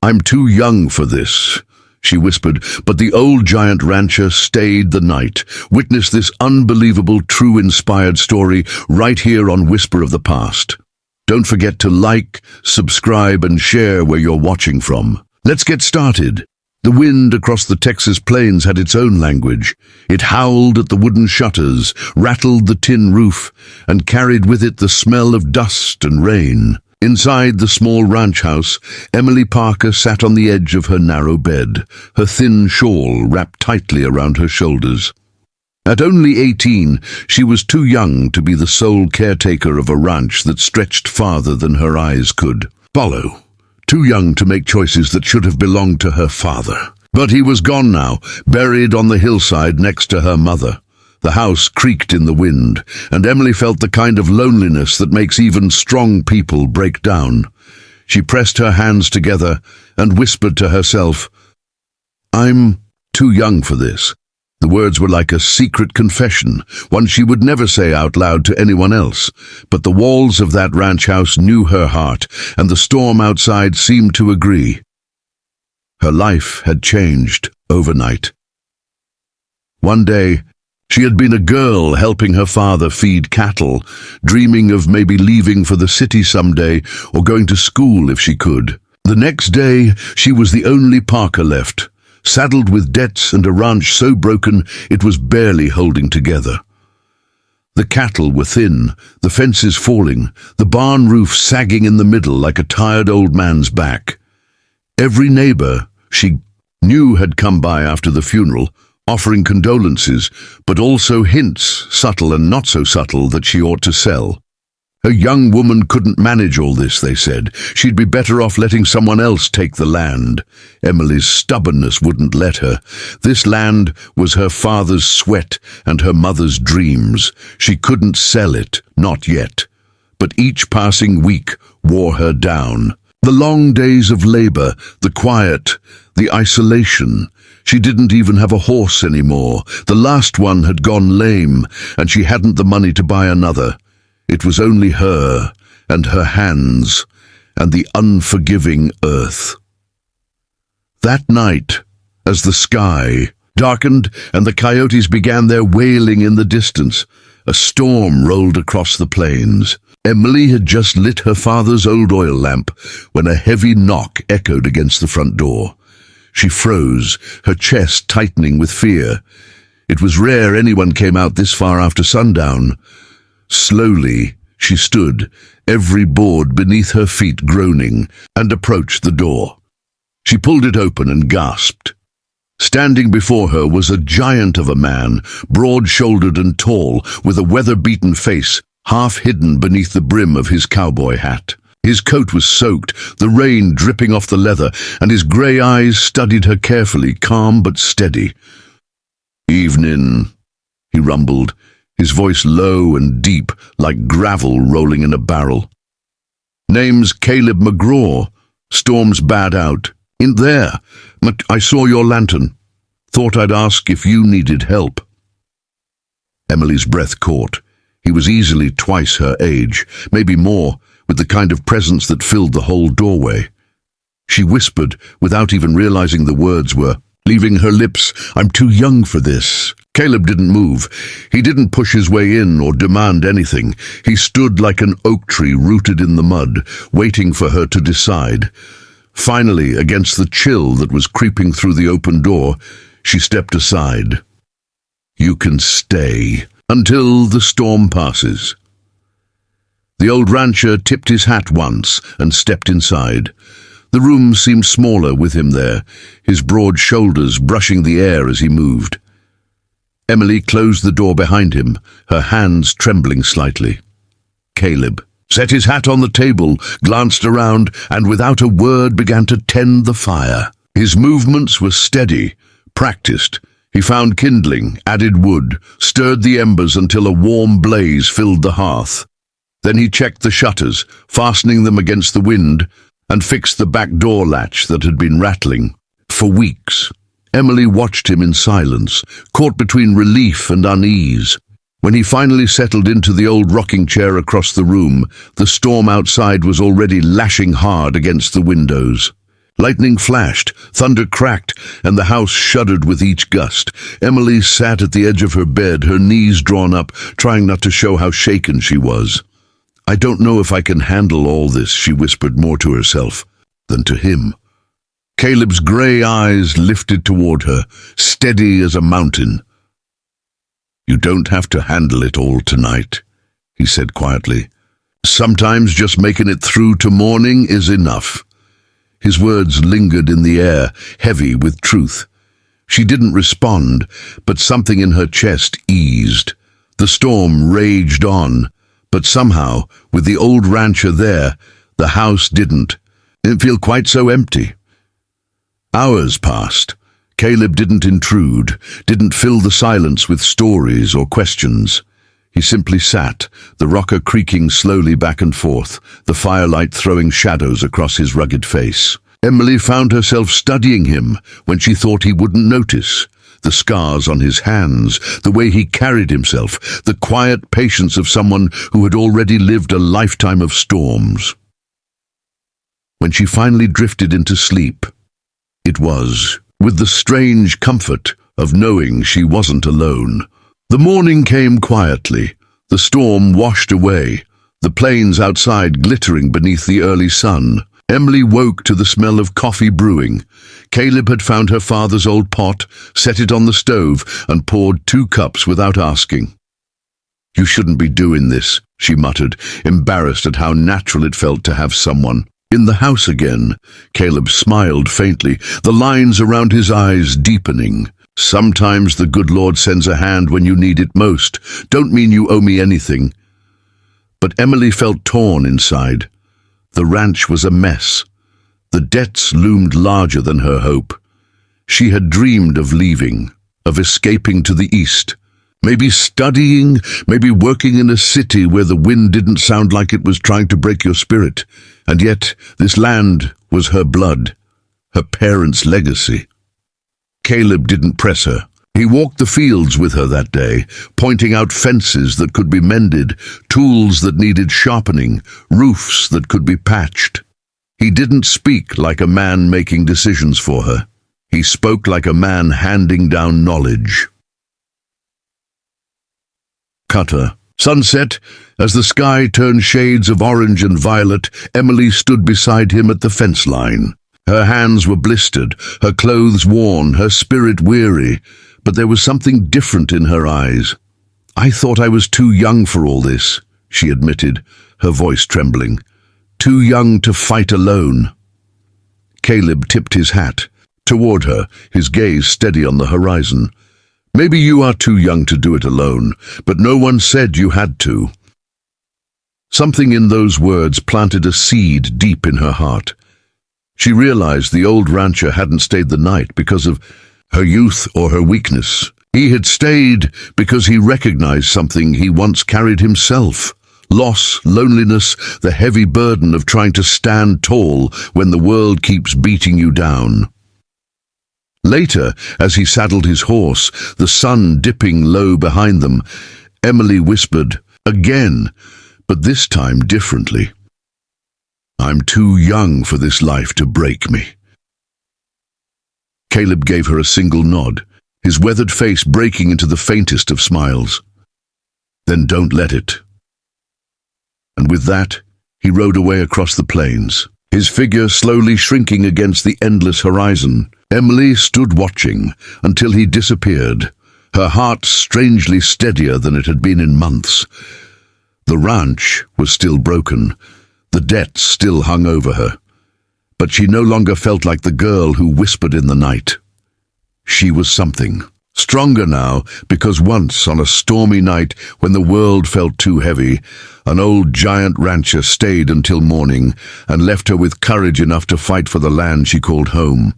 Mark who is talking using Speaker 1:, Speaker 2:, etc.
Speaker 1: "I'm too young for this," she whispered, but the old giant rancher stayed the night. Witness this unbelievable, true, inspired story right here on Whisper of the Past. Don't forget to like, subscribe, and share where you're watching from. Let's get started. The wind across the Texas plains had its own language. It howled at the wooden shutters, rattled the tin roof, and carried with it the smell of dust and rain. Inside the small ranch house, Emily Parker sat on the edge of her narrow bed, her thin shawl wrapped tightly around her shoulders. At only 18, she was too young to be the sole caretaker of a ranch that stretched farther than her eyes could follow. Too young to make choices that should have belonged to her father. But he was gone now, buried on the hillside next to her mother. The house creaked in the wind, and Emily felt the kind of loneliness that makes even strong people break down. She pressed her hands together and whispered to herself, "I'm too young for this." The words were like a secret confession, one she would never say out loud to anyone else. But the walls of that ranch house knew her heart, and the storm outside seemed to agree. Her life had changed overnight. One day, she had been a girl helping her father feed cattle, dreaming of maybe leaving for the city someday or going to school if she could. The next day, she was the only Parker left, saddled with debts and a ranch so broken it was barely holding together. The cattle were thin, the fences falling, the barn roof sagging in the middle like a tired old man's back. Every neighbor she knew had come by after the funeral, offering condolences, but also hints, subtle and not so subtle, that she ought to sell. A young woman couldn't manage all this, they said. She'd be better off letting someone else take the land. Emily's stubbornness wouldn't let her. This land was her father's sweat and her mother's dreams. She couldn't sell it, not yet. But each passing week wore her down. The long days of labor, the quiet, the isolation. She didn't even have a horse anymore. The last one had gone lame, and she hadn't the money to buy another. It was only her, and her hands, and the unforgiving earth. That night, as the sky darkened and the coyotes began their wailing in the distance, a storm rolled across the plains. Emily had just lit her father's old oil lamp when a heavy knock echoed against the front door. She froze, her chest tightening with fear. It was rare anyone came out this far after sundown. Slowly, she stood, every board beneath her feet groaning, and approached the door. She pulled it open and gasped. Standing before her was a giant of a man, broad-shouldered and tall, with a weather-beaten face, half hidden beneath the brim of his cowboy hat. His coat was soaked, the rain dripping off the leather, and his grey eyes studied her carefully, calm but steady. "Evening," he rumbled, his voice low and deep, like gravel rolling in a barrel. "Name's Caleb McGraw. Storm's bad out. In there. I saw your lantern. Thought I'd ask if you needed help." Emily's breath caught. He was easily twice her age, maybe more, with the kind of presence that filled the whole doorway. She whispered, without even realizing the words were leaving her lips, "I'm too young for this." Caleb didn't move. He didn't push his way in or demand anything. He stood like an oak tree rooted in the mud, waiting for her to decide. Finally, against the chill that was creeping through the open door, she stepped aside. "You can stay until the storm passes." The old rancher tipped his hat once and stepped inside. The room seemed smaller with him there, his broad shoulders brushing the air as he moved. Emily closed the door behind him, her hands trembling slightly. Caleb set his hat on the table, glanced around, and without a word began to tend the fire. His movements were steady, practiced. He found kindling, added wood, stirred the embers until a warm blaze filled the hearth. Then he checked the shutters, fastening them against the wind, and fixed the back door latch that had been rattling. For weeks, Emily watched him in silence, caught between relief and unease. When he finally settled into the old rocking chair across the room, the storm outside was already lashing hard against the windows. Lightning flashed, thunder cracked, and the house shuddered with each gust. Emily sat at the edge of her bed, her knees drawn up, trying not to show how shaken she was. "I don't know if I can handle all this," she whispered more to herself than to him. Caleb's grey eyes lifted toward her, steady as a mountain. "You don't have to handle it all tonight," he said quietly. "Sometimes just making it through to morning is enough." His words lingered in the air, heavy with truth. She didn't respond, but something in her chest eased. The storm raged on, but somehow, with the old rancher there, the house didn't. It didn't feel quite so empty. Hours passed. Caleb didn't intrude, didn't fill the silence with stories or questions. He simply sat, the rocker creaking slowly back and forth, the firelight throwing shadows across his rugged face. Emily found herself studying him when she thought he wouldn't notice. The scars on his hands, the way he carried himself, the quiet patience of someone who had already lived a lifetime of storms. When she finally drifted into sleep, it was with the strange comfort of knowing she wasn't alone. The morning came quietly. The storm washed away, the plains outside glittering beneath the early sun. Emily woke to the smell of coffee brewing. Caleb had found her father's old pot, set it on the stove, and poured 2 cups without asking. "You shouldn't be doing this," she muttered, embarrassed at how natural it felt to have someone. In the house again, Caleb smiled faintly, the lines around his eyes deepening. "Sometimes the good Lord sends a hand when you need it most. Don't mean you owe me anything." But Emily felt torn inside. The ranch was a mess. The debts loomed larger than her hope. She had dreamed of leaving, of escaping to the east. Maybe studying, maybe working in a city where the wind didn't sound like it was trying to break your spirit. And yet, this land was her blood, her parents' legacy. Caleb didn't press her. He walked the fields with her that day, pointing out fences that could be mended, tools that needed sharpening, roofs that could be patched. He didn't speak like a man making decisions for her. He spoke like a man handing down knowledge. Cutter. Sunset. As the sky turned shades of orange and violet, Emily stood beside him at the fence line. Her hands were blistered, her clothes worn, her spirit weary, but there was something different in her eyes. "I thought I was too young for all this," she admitted, her voice trembling. "Too young to fight alone." Caleb tipped his hat toward her, his gaze steady on the horizon. "Maybe you are too young to do it alone, but no one said you had to." Something in those words planted a seed deep in her heart. She realized the old rancher hadn't stayed the night because of her youth or her weakness. He had stayed because he recognized something he once carried himself. Loss, loneliness, the heavy burden of trying to stand tall when the world keeps beating you down. Later, as he saddled his horse, the sun dipping low behind them, Emily whispered, again, but this time differently, "I'm too young for this life to break me." Caleb gave her a single nod, his weathered face breaking into the faintest of smiles. "Then don't let it." And with that, he rode away across the plains, his figure slowly shrinking against the endless horizon. Emily stood watching until he disappeared, her heart strangely steadier than it had been in months. The ranch was still broken, the debts still hung over her, but she no longer felt like the girl who whispered in the night. She was something. Stronger now, because once on a stormy night when the world felt too heavy, an old giant rancher stayed until morning and left her with courage enough to fight for the land she called home.